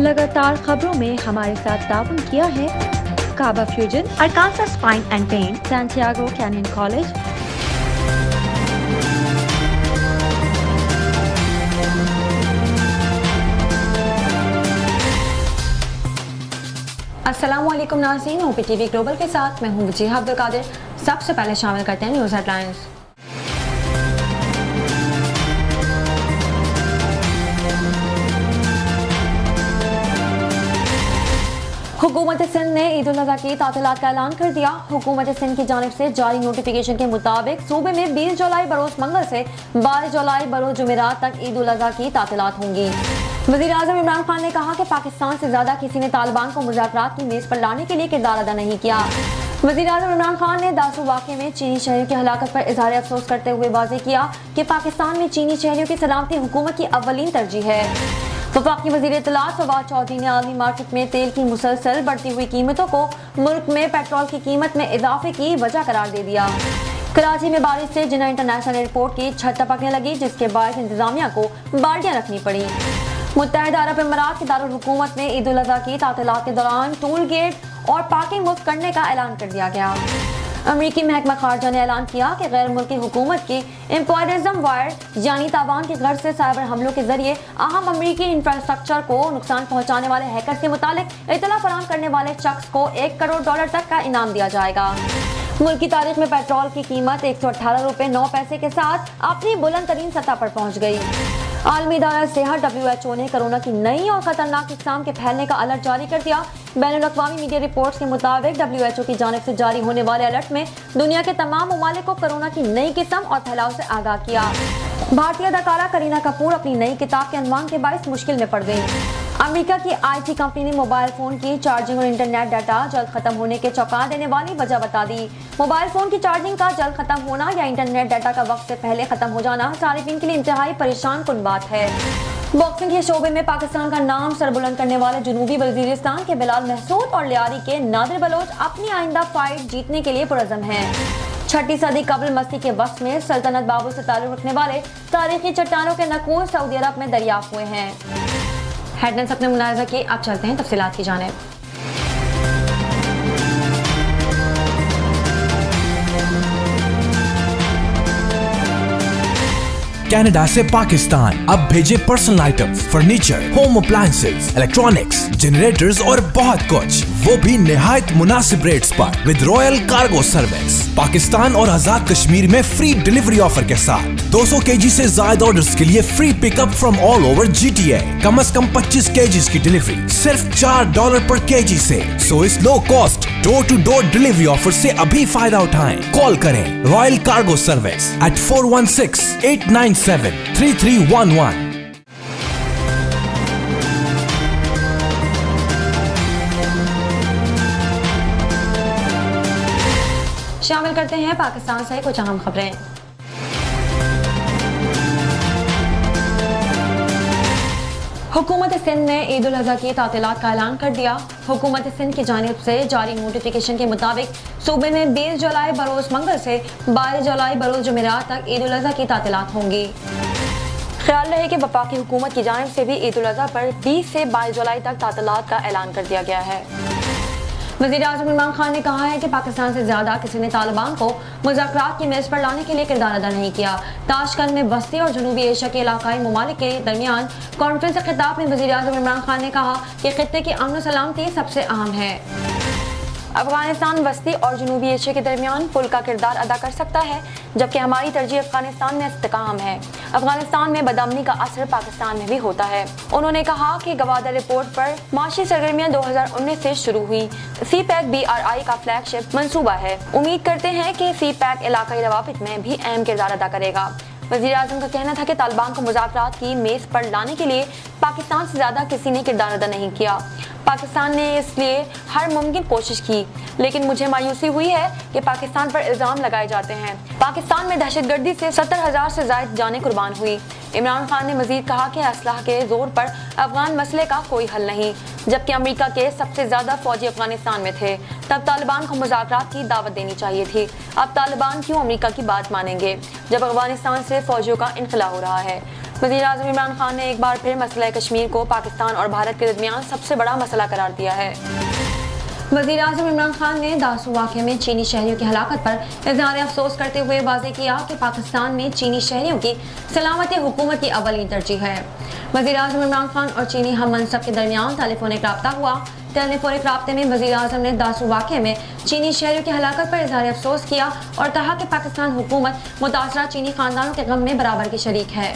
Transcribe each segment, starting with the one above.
लगातार खबरों में हमारे साथ ताउन किया है काबा Fusion, Arkansas Spine and Pain, Santiago Canyon College, अस्सलामुअलैकुम नाज़रीन, OPTV ग्लोबल के साथ मैं हूं वजीहा अब्दुल कादिर। सबसे पहले शामिल करते हैं न्यूज़ हेडलाइंस। हुकूमत सिंध ने ईद उल अज़हा की तातीलात का ऐलान कर दिया। हुकूमत सिंध की जानिब से जारी नोटिफिकेशन के मुताबिक सूबे में 20 जुलाई बरोज़ मंगल से 22 जुलाई बरोज़ जुमेरात तक ईद उल अज़हा की तातीलात होंगी। वज़ीर-ए-आज़म इमरान खान ने कहा कि पाकिस्तान से ज्यादा किसी ने तालिबान को मुज़ाकरात की मेज पर लाने के लिए किरदार अदा नहीं किया। वज़ीर-ए-आज़म इमरान खान ने दासू वाक़े में चीनी शहरियों की हलाकत पर इज़हार अफसोस करते हुए वाज़ेह किया कि पाकिस्तान में चीनी शहरियों की सलामती हुकूमत की अव्वलीन तरजीह है। वफाकी वज़ीर इत्तलात फवाद चौधरी ने आलमी मार्केट में तेल की मुसलसल बढ़ती हुई कीमतों को मुल्क में पेट्रोल की कीमत में इजाफे की वजह करार दे दिया। कराची में बारिश से जिन्ना इंटरनेशनल एयरपोर्ट की छत टपकने लगी, जिसके बायस इंतजामिया को बाल्टियां रखनी पड़ी। मुत्तहिदा अरब अमीरात की दारुल हुकूमत में ईद उल अज़हा की तातीलात के दौरान टूल गेट और पार्किंग मुफ्त करने का ऐलान कर दिया गया। अमरीकी महकमा खारजा ने ऐलान किया कि गैर मुल्की हुकूमत की एम्पायरिज्म वायर यानी ताइवान के घर से साइबर हमलों के जरिए अहम अमरीकी इंफ्रास्ट्रक्चर को नुकसान पहुंचाने वाले हैकर्स के मुतालिक इत्तला फराहम करने वाले शख्स को $1 करोड़ तक का इनाम दिया जाएगा। मुल्क की तारीख में पेट्रोल की कीमत 118 रुपए 9 पैसे के साथ अपनी बुलंद तरीन सतह पर पहुंच गई। आलमी इदारा सेहत WHO ने कोरोना की नई और खतरनाक इक़साम के फैलने का अलर्ट जारी कर दिया। बैनुल-अक़वामी मीडिया रिपोर्ट्स के मुताबिक WHO की जानिब से जारी होने वाले अलर्ट में दुनिया के तमाम ममालिक को कोरोना की नई किस्म और फैलाव से आगाह किया। भारतीय अदाकारा करीना कपूर अपनी नई किताब के अनवान के बाइस मुश्किल में पड़ गई। अमेरिका की IT कंपनी ने मोबाइल फोन की चार्जिंग और इंटरनेट डाटा जल्द खत्म होने के चौंका देने वाली वजह बता दी। मोबाइल फोन की चार्जिंग का जल्द खत्म होना या इंटरनेट डाटा का वक्त से पहले खत्म हो जाना सारिफिन के लिए इंतहाई परेशान कुन बात है। बॉक्सिंग के शोबे में पाकिस्तान का नाम सरबुलंद करने वाले जनूबी वजीरिस्तान के बिलाल महसूद और लियारी के नादिर बलोच अपनी आइंदा फाइट जीतने के लिए पुरज़म हैं। 6वीं सदी कबल मसीह के वक्त में सल्तनत बाबुल से ताल्लुक रखने वाले तारीखी चट्टानों के नकूश सऊदी अरब में दरियाफ्त हुए हैं। हेडलाइंस अपने मुलाहिजा की, अब चलते हैं तफसीलात की जानिब। कनाडा से पाकिस्तान अब भेजे personal items, furniture, home appliances, electronics, generators और बहुत कुछ, वो भी निहायत मुनासिब रेट्स पर with royal cargo service. Pakistan और आजाद कश्मीर में फ्री डिलीवरी ऑफर के साथ 200 kg से ज्यादा ऑर्डर्स के लिए free pickup from all over GTA। कम से कम 25 kg की डिलीवरी सिर्फ $4 पर kg से। सो इस low cost door to door delivery offer से अभी फायदा उठाएं। कॉल करें रॉयल कार्गो सर्विस at 416-897-3311। शामिल करते हैं पाकिस्तान से कुछ अहम खबरें। हुकूमत सिंध ने ईद उल अज़हा की तातीलात का ऐलान कर दिया। हुकूमत सिंध की जानिब से जारी नोटिफिकेशन के मुताबिक सूबे में 20 जुलाई बरोज़ मंगल से 22 जुलाई बरोज़ जुमेरात तक ईद उल अज़हा की तातीलात होंगी। ख्याल रहे कि वफाकी हुकूमत की जानिब से भी ईद उल अज़हा पर 20 से 22 जुलाई तक तातीलात का ऐलान कर दिया गया है। वज़ीर-ए-आज़म इमरान खान ने कहा है कि पाकिस्तान से ज्यादा किसी ने तालिबान को मुज़ाकरात की मेज पर लाने के लिए किरदार अदा नहीं किया। ताशकंद में वस्ती और जनूबी एशिया के इलाकाई ममालिक के दरमियान कॉन्फ्रेंस खिताब में वज़ीर-ए-आज़म इमरान खान ने कहा कि खित्ते की अमन सलामती सबसे अहम है। अफगानिस्तान वस्ती और जनूबी एशिया के दरमियान पुल का किरदार अदा कर सकता है, जबकि हमारी तरजीह अफगानिस्तान में इस्तेकाम है। अफगानिस्तान में बदअमनी का असर पाकिस्तान में भी होता है। उन्होंने कहा कि गवादर रिपोर्ट पर माशी सरगर्मियां 2019 से शुरू हुई। CPEC BRI का फ्लैगशिप मंसूबा है। उम्मीद करते हैं कि CPEC इलाकाई रवाबित में भी अहम किरदार अदा करेगा। वज़ीर-ए-आज़म का कहना था कि तालिबान को मुज़ाकरात की मेज पर लाने के लिए पाकिस्तान से ज्यादा किसी ने किरदार अदा नहीं किया। पाकिस्तान ने इसलिए हर मुमकिन कोशिश की, लेकिन मुझे मायूसी हुई है कि पाकिस्तान पर इल्जाम लगाए जाते हैं। पाकिस्तान में दहशतगर्दी से 70,000 से ज्यादा जानें कुर्बान हुई। इमरान खान ने मजीद कहा कि असलहा के जोर पर अफगान मसले का कोई हल नहीं। जबकि अमेरिका के सबसे ज्यादा फौजी अफगानिस्तान में थे, तब तालिबान को मुज़ाकरात की दावत देनी चाहिए थी। अब तालिबान क्यों अमेरिका की बात मानेंगे जब अफगानिस्तान से फौजियों का इनखला हो रहा है। वज़ीर-ए-आज़म इमरान खान ने एक बार फिर मसला कश्मीर को पाकिस्तान और भारत के दरमियान सबसे बड़ा मसला करार दिया है। वज़ीर-ए-आज़म इमरान खान ने दासू वाक़े में चीनी शहरियों की हलाकत पर इज़हार अफसोस करते हुए वाज़ेह किया कि पाकिस्तान में चीनी शहरियों की सलामती हुकूमत की अव्वली तरजीह है। वज़ीर-ए-आज़म इमरान खान और चीनी हम मनसब के दरमियान टेलीफोनिक राब्ता हुआ। टेलीफोनिक राब्ते में वज़ीर-ए-आज़म ने दासू वाक़े में चीनी शहरियों की हलाकत पर इज़हार अफसोस किया और कहा कि पाकिस्तान हुकूमत मुतासरा चीनी खानदानों के गम में बराबर की शरीक है।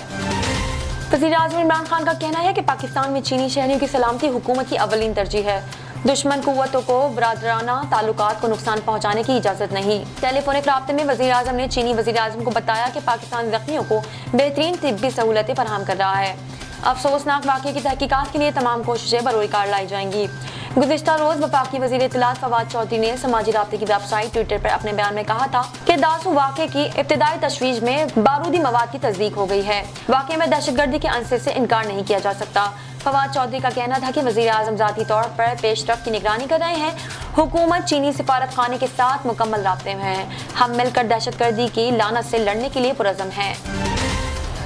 वज़ीर-ए-आज़म इमरान खान का कहना है कि पाकिस्तान में चीनी शहरियों की सलामती हुकूमत की अव्वलीन तरजीह है। दुश्मन कुव्वतों को बरादराना ताल्लुकात को नुकसान पहुंचाने की इजाज़त नहीं। टेलीफोनिक राब्ते में वज़ीर-ए-आज़म ने चीनी वज़ीर-ए-आज़म को बताया कि पाकिस्तान ज़ख्मियों को बेहतरीन तिब्बी सहूलतें फराहम कर रहा है। अफसोसनाक वाक़े की तहकीकात के लिए तमाम कोशिशें बरोकार लाई जाएंगी। गुज़िश्ता रोज़ वफाकी वज़ीर इत्तलात फवाद चौधरी ने समाजी राब्ते की वेबसाइट ट्विटर पर अपने बयान में कहा था कि दासू वाक़े की इब्तिदाई तशवीश में बारूदी मवाद की तस्दीक हो गई है। वाक़े में दहशतगर्दी के अंशे से इनकार नहीं किया जा सकता। फवाद चौधरी का कहना था कि वज़ीर-ए-आज़म ज़ाती तौर पर पेशरफ्त की निगरानी कर रहे हैं। हुकूमत चीनी सिफारत खाने के साथ मुकम्मल राब्ते में है। हम मिलकर दहशतगर्दी की लानत से लड़ने के लिए पुरज़म हैं।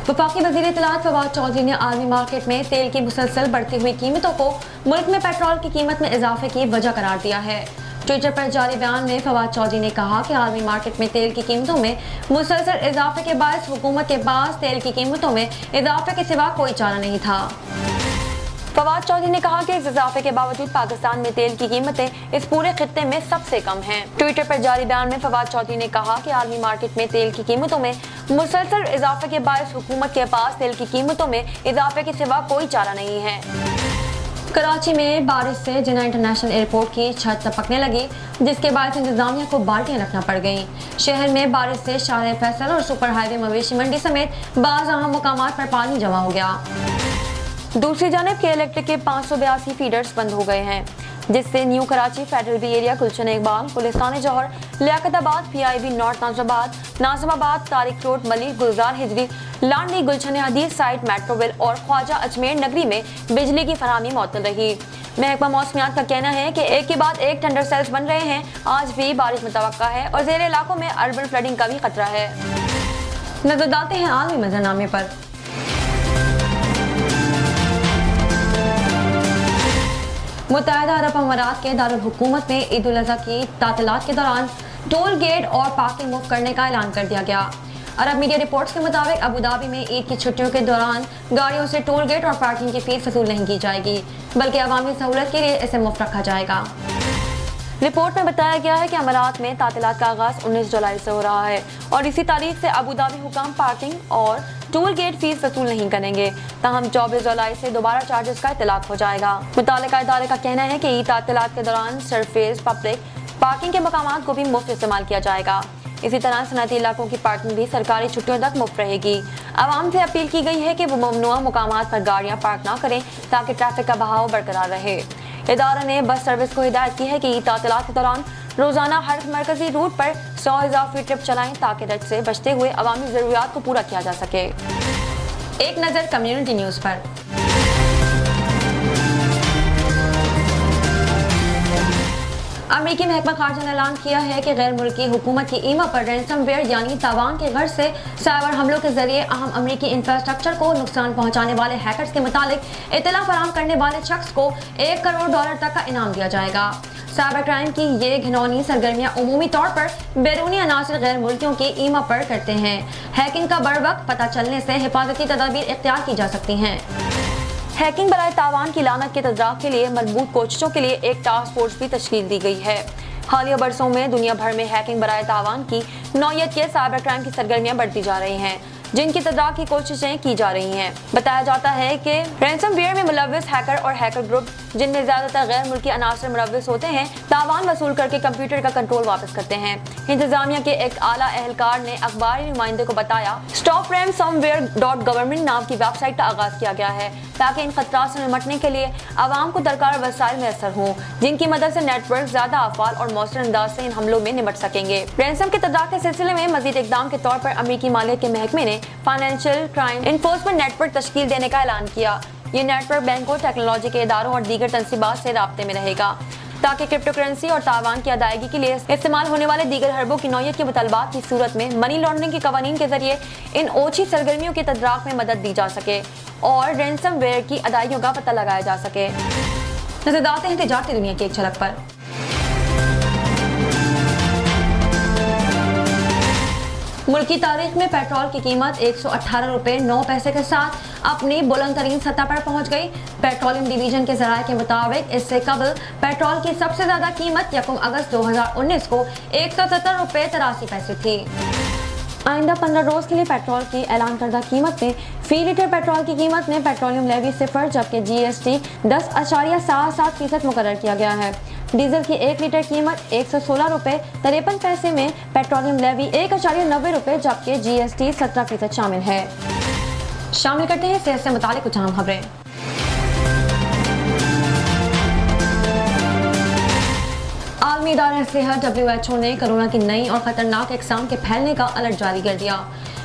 वफाकी वज़ीर इत्तलात फवाद चौधरी ने आलमी मार्केट में तेल की मुसलसल बढ़ती हुई कीमतों को मुल्क में पेट्रोल की कीमत में इजाफे की वजह करार दिया है। ट्विटर पर जारी बयान में फवाद चौधरी ने कहा कि आलमी मार्केट में तेल की कीमतों में मुसलसल इजाफे के बायस हुकूमत के पास तेल की कीमतों में इजाफे के सिवा कोई चारा नहीं था। फवाद चौधरी ने कहा कि इस इजाफे के बावजूद पाकिस्तान में तेल की कीमतें इस पूरे खित्ते में सबसे कम हैं। ट्विटर पर जारी बयान में फवाद चौधरी ने कहा कि आलमी मार्केट में तेल की कीमतों में मुसलसल इजाफे के बायस हुकूमत के पास तेल की कीमतों में इजाफे के सिवा कोई चारा नहीं है। कराची में बारिश से जिन्ना इंटरनेशनल एयरपोर्ट की छत टपकने लगी, जिसके बाद इंतजामिया को बाल्टियां रखना पड़ गईं। शहर में बारिश से शाह फैसल और सुपर हाईवे मवेशी मंडी समेत बाज़ अहम मुकामात पर पानी जमा हो गया। दूसरी जानब KLect के 582 फीडर्स बंद हो गए हैं, जिससे New Karachi, Federal B Area, Gulshan Iqbal, Gulistan Jauhar, Liaquatabad, PIB North Nazimabad, Tariq Road, Malik, Gulzar Hijri, Landhi, Gulshan Hadeed site, Metroville और ख्वाजा अजमेर नगरी में बिजली की फराहमी मुअत्तल रही। महकमा मौसमियात का कहना है कि एक के बाद एक थंडर सेल्स बन रहे हैं। आज भी बारिश मुतवक्का है और ज़ेरे इलाकों में अर्बन फ्लडिंग का भी खतरा है। नजर डालते हैं आलमी मंजरनामे पर। मुत्तहिदा अरब अमारात के दारुल हुकूमत में ईद उल अज़हा की तातीलात के दौरान टोल गेट और पार्किंग मुफ्त करने का ऐलान कर दिया गया। अरब मीडिया रिपोर्ट्स के मुताबिक अबू धाबी में ईद की छुट्टियों के दौरान गाड़ियों से टोल गेट और पार्किंग की फीस वसूल नहीं की जाएगी, बल्कि अवामी सहूलत के लिए इसे मुफ्त रखा जाएगा। रिपोर्ट में बताया गया है कि अमारात में तातीलात का आगाज 19 जुलाई से हो रहा है और इसी तारीख से अबू धाबी हुकाम पार्किंग और टोल गेट फीस वसूल नहीं करेंगे। ताहम 24 जुलाई से दोबारा चार्जेस का इतलाक हो जाएगा। मुतालिका इदारे का कहना है कि ईद तातीलात के दौरान सरफेस पब्लिक पार्किंग के मकामात को भी मुफ्त इस्तेमाल किया जाएगा। इसी तरह सनती इलाकों की पार्किंग भी सरकारी छुट्टियों तक मुफ्त रहेगी। आवाम से अपील की गई है कि वो ममनुआ मुकामात पर गाड़ियां पार्क ना करें ताकि ट्रैफिक का बहाव बरकरार रहे। इदारा ने बस सर्विस को हिदायत की है कि ईद तातीलात के दौरान रोजाना हर मरकजी रूट पर 100 इजाफी ट्रिप चलाएं ताकि रश से बचते हुए अवामी जरूरियात को पूरा किया जा सके। एक नज़र कम्युनिटी न्यूज़ पर। अमेरिकी महकमा खारजा ने ऐलान किया है कि गैर मुल्की हुकूमत की ईमा पर रैंसमवेयर यानी तावान के घर से साइबर हमलों के जरिए अहम अमेरिकी इंफ्रास्ट्रक्चर को नुकसान पहुंचाने वाले हैकर्स के मुतालिक इत्तला फराहम करने वाले शख्स को $1 करोड़ तक का इनाम दिया जाएगा। साइबर क्राइम की ये घिनौनी सरगर्मियाँ उमूमी तौर पर बैरूनी अनासर गैर मुल्कियों की ईमा पर करते हैं। हैकिंग का बरवक्त पता चलने से हिफाजती तदाबीर इख्तियार की जा सकती हैं। हैकिंग बराए तावान की लानत के तदराक के लिए मजबूत कोशिशों के लिए एक टास्क फोर्स भी तश्कील दी गई है। हालिया बरसों में दुनिया भर में हैकिंग बराए तावान की नौयत के साइबर क्राइम की सरगर्मियां बढ़ती जा रही हैं, जिनकी तदराक की कोशिशें की जा रही हैं। बताया जाता है कि रैंसमवेयर में मुलव्विस हैकर और हैकर ग्रुप, जिनमें ज्यादातर गैर मुल्की अनासर मुलव्विस होते हैं, तावान वसूल करके कंप्यूटर का कंट्रोल वापस करते हैं। इंतजामिया के एक आला एहलकार ने अखबारी नुमाइंदे को बताया, stopRansomware.government नाम की वेबसाइट का आगाज किया गया है ताकि इन खतरात से निपटने के लिए आवाम को दरकार वसाइल मैसर हों, जिनकी मदद से नेटवर्क ज्यादा अफाल और मौसर अंदाज से इन हमलों में निपट सकेंगे। रैंसम के तदाक के सिलसिले में मजीद इकदाम के तौर पर अमेरिकी मालियत के महकमे ने फाइनेंशियल क्राइम इन्फोर्समेंट नेटवर्क तश्कील देने का ऐलान किया। ये नेटवर्क बैंकों, टेक्नोलॉजी के इदारों और दीगर तंसीबात से राब्ते में रहेगा। ताकि क्रिप्टो करेंसी और तावान की अदायगी के लिए इस्तेमाल होने वाले दीगर हरबों की नौयत के मुतालबात की सूरत में मनी लॉन्ड्रिंग के कवानीन के जरिए इन ओछी सरगर्मियों के तदराक में मदद दी जा सके और रैंसमवेयर की अदायगियों का पता लगाया जा सके। नजर डालते हैं तिजारती दुनिया की एक झलक पर। मुल्क की तारीख में पेट्रोल की कीमत 118 रुपए 9 पैसे के साथ अपनी बुलंद तरीन सतह पर पहुंच गई। पेट्रोलियम डिवीजन के जराये के मुताबिक इससे कबल पेट्रोल की सबसे ज्यादा कीमत 1 अगस्त 2019 को 170 रुपए 83 पैसे थी। आइंदा 15 रोज के लिए पेट्रोल की ऐलान करदा कीमत में फी लीटर पेट्रोल की कीमत में पेट्रोलियम लेवी 0 जबकि GST 10.77% मुकर्रर किया गया है। डीजल की 1 लीटर कीमत 116 रुपए 53 पैसे में, पेट्रोलियम लेवी 1.90 रुपए जबकि GST 17% शामिल है। शामिल करते हैं सेहत से मुतालिक कुछ अहम खबरें। आलमी इदारा सेहत WHO ने कोरोना की नई और खतरनाक इकसाम के फैलने का अलर्ट जारी कर दिया।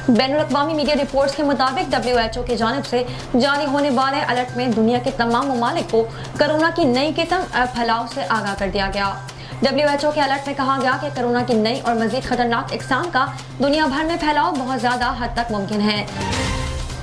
बैनुल-अक़वामी मीडिया रिपोर्ट्स के मुताबिक WHO की जानिब से जारी होने वाले अलर्ट में दुनिया के तमाम ममालिक को कोरोना की नई किस्म और फैलाव से आगाह कर दिया गया। WHO के अलर्ट में कहा गया कि कोरोना की नई और मजीद खतरनाक इकसाम का दुनिया भर में फैलाव बहुत ज़्यादा हद तक मुमकिन है।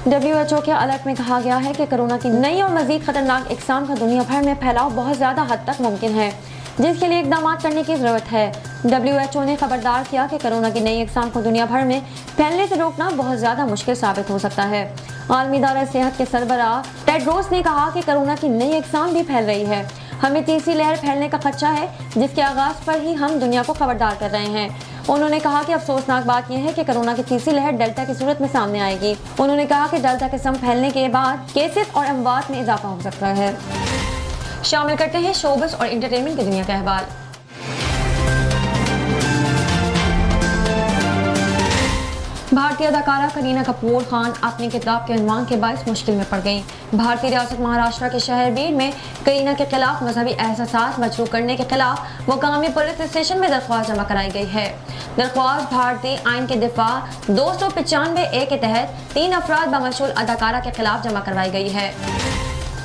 WHO के अलर्ट में कहा गया है कि कोरोना की नई और मजीद खतरनाक इकसाम का दुनिया भर में फैलाव बहुत ज़्यादा हद तक मुमकिन है, जिसके लिए इकदाम करने की ज़रूरत है। WHO ने खबरदार किया कि कोरोना की नई इकसाम को दुनिया भर में फैलने से रोकना बहुत ज़्यादा मुश्किल साबित हो सकता है। आलमी इदारा सेहत के सरबराह टेड्रोस ने कहा कि कोरोना की नई इकसाम भी फैल रही है। हमें तीसरी लहर फैलने का खदशा है, जिसके आगाज़ पर ही हम दुनिया को खबरदार कर रहे हैं। उन्होंने कहा कि अफसोसनाक बात यह है कि कोरोना की तीसरी लहर डेल्टा की सूरत में सामने आएगी। उन्होंने कहा कि डेल्टा किस्म फैलने के बाद केसेस और अमवात में इजाफा हो सकता है। शामिल करते हैं शोबिस और एंटरटेनमेंट की दुनिया का अहवाल। भारतीय अदाकारा करीना कपूर खान अपनी किताब के उन्वान के बायस मुश्किल में पड़ गईं। भारतीय रियासत महाराष्ट्र के शहर बीड में करीना के खिलाफ मजहबी एहसासात मजरूह करने के खिलाफ मुकामी पुलिस स्टेशन में दरख्वास्त जमा कराई गई है। दरख्वास्त भारतीय आइन के दिफा 295A के तहत 3 अफराद बमशूल अदाकारा के खिलाफ जमा करवाई गई है।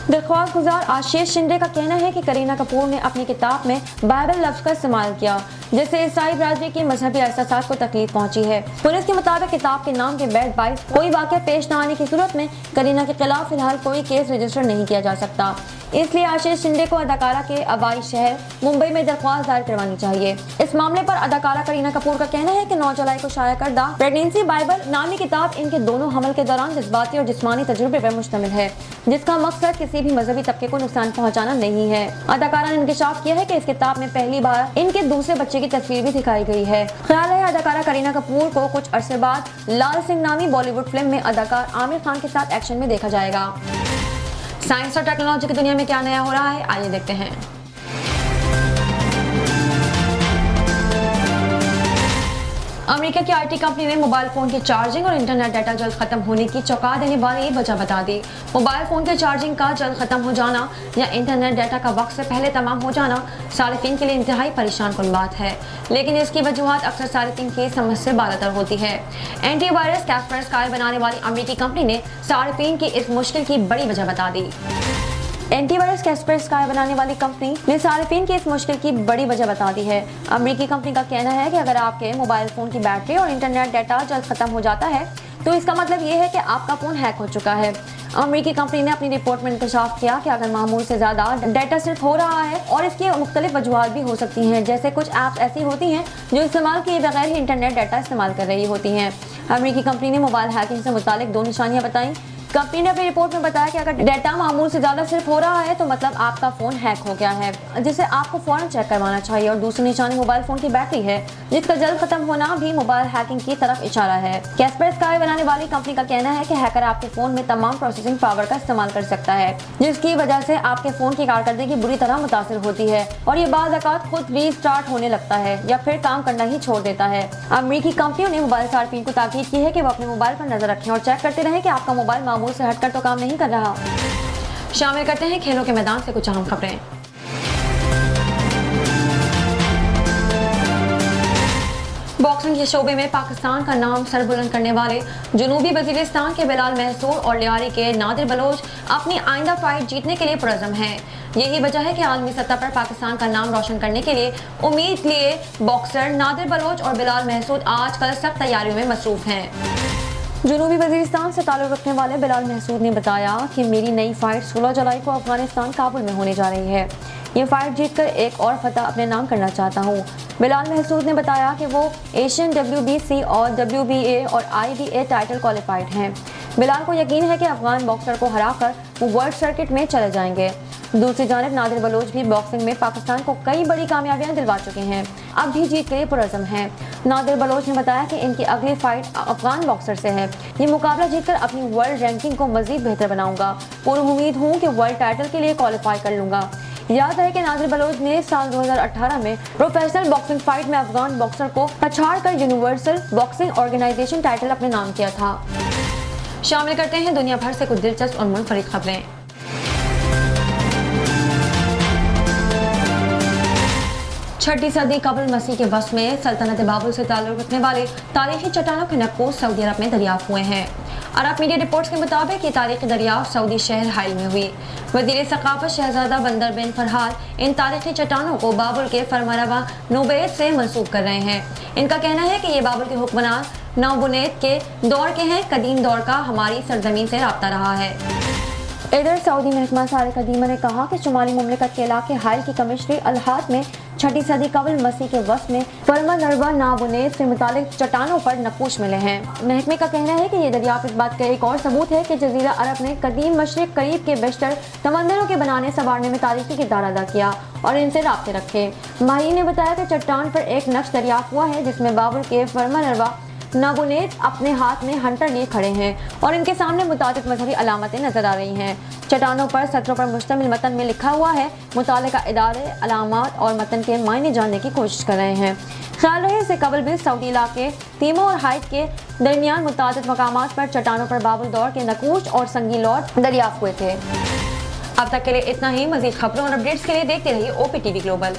दरख्वास्त गुजार आशीष शिंदे का कहना है कि करीना कपूर ने अपनी किताब में बाइबल लफ्ज का इस्तेमाल किया, जिससे ईसाई बरादरी की मजहबी एहसासात को तकलीफ पहुंची है। पुलिस के मुताबिक किताब के नाम के बैड बाइस कोई वाक़या पेश न आने की सूरत में करीना के खिलाफ फिलहाल कोई केस रजिस्टर नहीं किया जा सकता। इसलिए आशीष शिंदे को अदाकारा के आबाई शहर मुंबई में दरख्वास्त दायर करवानी चाहिए। इस मामले पर अदाकारा करीना कपूर का कहना है कि 9 जुलाई को शाया करदा प्रेगनेंसी बाइबल नामी किताब इनके दोनों हमल के दौरान जज्बाती और जिस्मानी तजुर्बे पर मुश्तमिल है, जिसका मकसद किसी भी मजहबी तबके को नुकसान पहुंचाना नहीं है। अदाकारा ने इंकशाफ किया है कि इस किताब में पहली बार इनके दूसरे बच्चे की तस्वीर भी दिखाई गई है। ख्याल है अदाकारा करीना कपूर को कुछ अरसे बाद लाल सिंह नामी बॉलीवुड फिल्म में अदाकार आमिर खान के साथ एक्शन में देखा जाएगा। साइंस और टेक्नोलॉजी की दुनिया में क्या नया हो रहा है, आइए देखते हैं। अमेरिका की IT कंपनी ने मोबाइल फोन की चार्जिंग और इंटरनेट डाटा जल्द खत्म होने की चौंका देने वाली वजह बता दी। मोबाइल फोन के चार्जिंग का जल्द खत्म हो जाना या इंटरनेट डाटा का वक्त से पहले तमाम हो जाना सारिफिन के लिए इंतहाई परेशान कुन बात है, लेकिन इसकी वजूहत अक्सर सारिफिन की समझ से बालातर होती है। एंटीवायरस कैस्परस्काई बनाने वाली अमेरिकी कंपनी ने सारिफिन की इस मुश्किल की बड़ी वजह बता दी। एंटीवायरस कैस्परस्काई बनाने वाली कंपनी ने सारिफिन की इस मुश्किल की बड़ी वजह बता दी है। अमेरिकी कंपनी का कहना है कि अगर आपके मोबाइल फोन की बैटरी और इंटरनेट डाटा जल्द खत्म हो जाता है तो इसका मतलब ये है कि आपका फोन हैक हो चुका है। अमेरिकी कंपनी ने अपनी रिपोर्ट में इंकशाफ किया कि अगर मामूल से ज्यादा डाटा सिर्फ हो रहा है और इसकी मुख्तलिफ वजूहात भी हो सकती हैं, जैसे कुछ ऐप्स ऐसी होती हैं जो इस्तेमाल किए बगैर ही इंटरनेट डाटा इस्तेमाल कर रही होती हैं। अमेरिकी कंपनी ने मोबाइल हैकिंग से मुतालिक 2 निशानियां बताई। कंपनी ने अपनी रिपोर्ट में बताया कि अगर डाटा मामूल से ज्यादा सिर्फ हो रहा है तो मतलब आपका फोन हैक हो गया है, जिसे आपको फौरन चेक करवाना चाहिए। और दूसरी निशानी मोबाइल फोन की बैटरी है, जिसका जल्द खत्म होना भी मोबाइल हैकिंग की तरफ इशारा है। कैस्परस्काई बनाने वाली कंपनी का कहना है कि हैकर आपके फोन में तमाम प्रोसेसिंग पावर का इस्तेमाल कर सकता है, जिसकी वजह से आपके फोन की कारकर्दगी बुरी तरह मुतासिर होती है और ये बाज़ औक़ात खुद रीस्टार्ट होने लगता है या फिर काम करना ही छोड़ देता है। अमेरिकी कंपनियों ने मोबाइल सार्फिन को ताकीद की है कि वो अपने मोबाइल पर नजर रखें और चेक करते रहें कि आपका मोबाइल मामूल से हटकर तो काम नहीं कर रहा। शामिल करते हैं खेलों के मैदान से कुछ अहम खबरें। बॉक्सिंग के शोबे में पाकिस्तान का नाम सरबुलंद करने वाले जनूबी वजीरिस्तान के बिलाल महसूर और लियारी के नादिर बलोच अपनी आइंदा फाइट जीतने के लिए पुरज़म हैं। यही वजह है कि आलमी सतह पर पाकिस्तान का नाम रोशन करने के लिए उम्मीद लिए बॉक्सर नादिर बलोच और बिलाल महसूर आजकल सख्त तैयारियों में मसरूफ हैं। जनूबी वजीरिस्तान से ताल्लुक़ रखने वाले बिलाल महसूद ने बताया कि मेरी नई फाइट 16 जुलाई को अफगानिस्तान काबुल में होने जा रही है। ये फाइट जीतकर एक और फतह अपने नाम करना चाहता हूँ। बिलाल महसूद ने बताया कि वो एशियन WBC और WBA और IBA टाइटल क्वालिफाइड हैं। बिलाल को यकीन है कि अफगान बॉक्सर को हराकर वो वर्ल्ड सर्किट में चले जाएंगे। दूसरी जानिब नादिर बलोच भी बॉक्सिंग में पाकिस्तान को कई बड़ी कामयाबियां दिलवा चुके हैं, अब भी जीत के लिए पुरज़म हैं। नादिर बलोच ने बताया कि इनकी अगली फाइट अफगान बॉक्सर से है। ये मुकाबला जीतकर अपनी वर्ल्ड रैंकिंग को मजीद बेहतर बनाऊंगा। पूरी उम्मीद हूँ कि वर्ल्ड टाइटल के लिए क्वालिफाई कर लूंगा। याद है कि नादिर बलोच ने साल 2018 में प्रोफेशनल बॉक्सिंग फाइट में अफगान बॉक्सर को पछाड़कर यूनिवर्सल बॉक्सिंग ऑर्गेनाइजेशन टाइटल अपने नाम किया था। शामिल करते हैं दुनिया भर से कुछ दिलचस्प और मुनफरिद खबरें। छठी सदी कबल मसीह के वक्त में सल्तनत बाबुल से ताल्लुक़ रखने वाले तारीखी चट्टानों के नक्कूश सऊदी अरब में दरियाफ्त हुए हैं। अरब मीडिया रिपोर्ट्स के मुताबिक ये तारीखी दरियाफ्त सऊदी शहर हाइल में हुई। वज़ीर सक़ाफ़त शहज़ादा बंदर बिन फरहाद इन तारीखी चट्टानों को बाबुल के फरमारवा नुबैत से मंसूब कर रहे हैं। इनका कहना है कि ये बाबुल के हुक्मरान नौबुनेत के दौर के हैं। कदीम दौर का हमारी सरजमीन से राब्ता रहा है। इधर सऊदी महकमा सारे कदीमा ने कहा कि शुमाली मुमलिकत के इलाके हाइल की कमिश्नरी अलहाद में छठी सदी कबल मसीह के वक्त में फरमा नरवा नाबुनेद से मुतालिक चट्टानों पर नक्कूश मिले हैं। महकमे का कहना है कि ये दरियाफ्त इस बात का एक और सबूत है कि जजीरा अरब ने कदीम मशरिक करीब के बेशतर समंदरों के बनाने संवारने में तारीखी किरदार अदा किया और इनसे राब्ते रखे। माहिर ने बताया कि चट्टान पर एक नक्श दरियाफ्त हुआ है जिसमें बाबुल के फरमा नरवा नाबुनेद अपने हाथ में हंटर लिए खड़े हैं और इनके सामने मुताबिक मजहबी अलामतें नजर आ रही हैं। चट्टानों पर सत्रों पर मुश्तमिल मतन में लिखा हुआ है। मुतालिका इदारे अलामात और मतन के मायने जानने की कोशिश कर रहे हैं। ख्याल रहे इससे कबल भी सऊदी इलाके तीमो और हाइट के दरमियान मुतादिद मकामात पर चट्टानों पर बाबुल दौर के नकूश और संगी लौट दरियाफ्त हुए थे। अब तक के लिए इतना ही। मजीद खबरों और अपडेट्स के लिए देखते रहिए OPTV ग्लोबल।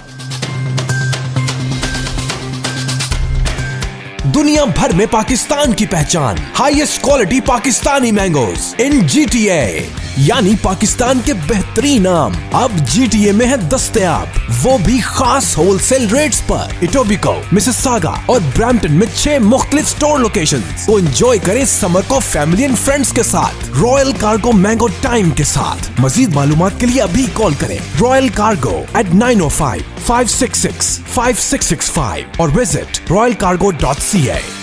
दुनिया भर में पाकिस्तान की पहचान, हाईएस्ट क्वालिटी पाकिस्तानी मैंगोज इन GTA, यानी पाकिस्तान के बेहतरीन आम अब GTA में है दस्तयाब, वो भी खास होलसेल रेट्स पर। इटोबिको, मिसिसागा और ब्रैम्पटन में 6 मुख्तलिफ स्टोर लोकेशंस। तो एंजॉय करें समर को फैमिली एंड फ्रेंड्स के साथ रॉयल कार्गो मैंगो टाइम के साथ। मजीद मालूमात के लिए अभी कॉल करें रॉयल कार्गो at 905-566-5665 और विजिट royalcargo.ca।